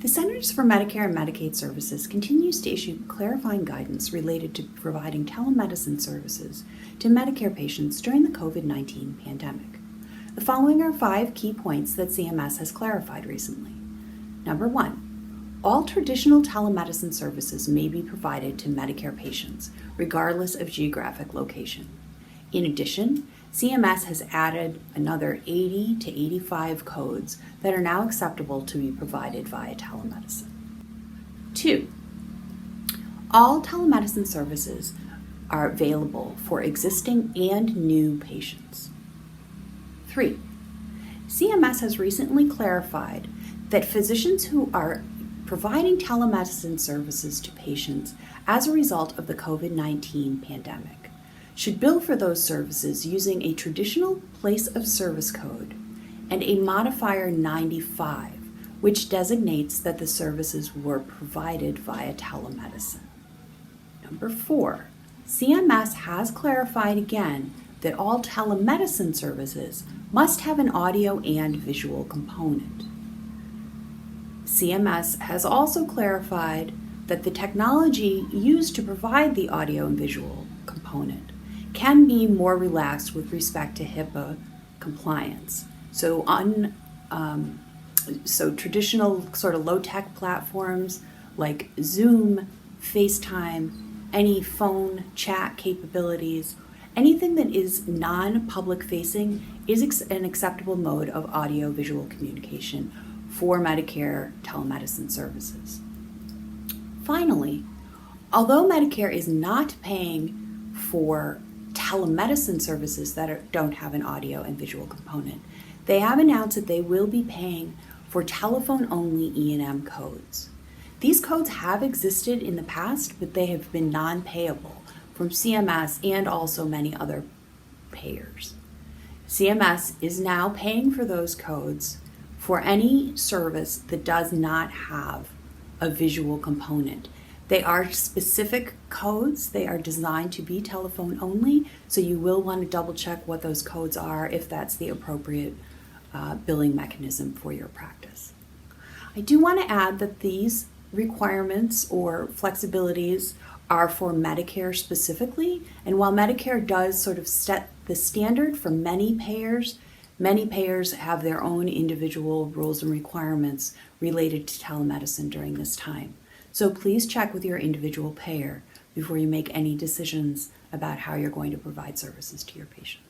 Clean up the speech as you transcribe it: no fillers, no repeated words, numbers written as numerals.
The Centers for Medicare and Medicaid Services continues to issue clarifying guidance related to providing telemedicine services to Medicare patients during the COVID-19 pandemic. The following are 5 key points that CMS has clarified recently. Number 1, all traditional telemedicine services may be provided to Medicare patients, regardless of geographic location. In addition, CMS has added another 80 to 85 codes that are now acceptable to be provided via telemedicine. 2, all telemedicine services are available for existing and new patients. 3, CMS has recently clarified that physicians who are providing telemedicine services to patients as a result of the COVID-19 pandemic should bill for those services using a traditional place of service code and a modifier 95, which designates that the services were provided via telemedicine. Number 4, CMS has clarified again that all telemedicine services must have an audio and visual component. CMS has also clarified that the technology used to provide the audio and visual component can be more relaxed with respect to HIPAA compliance. So traditional sort of low-tech platforms like Zoom, FaceTime, any phone chat capabilities, anything that is non-public facing is an acceptable mode of audio-visual communication for Medicare telemedicine services. Finally, although Medicare is not paying for telemedicine services that don't have an audio and visual component, they have announced that they will be paying for telephone-only E&M codes. These codes have existed in the past, but they have been non-payable from CMS and also many other payers. CMS is now paying for those codes for any service that does not have a visual component. They are specific codes. They are designed to be telephone only, so you will want to double check what those codes are if that's the appropriate billing mechanism for your practice. I do want to add that these requirements or flexibilities are for Medicare specifically, and while Medicare does sort of set the standard for many payers have their own individual rules and requirements related to telemedicine during this time. So please check with your individual payer before you make any decisions about how you're going to provide services to your patients.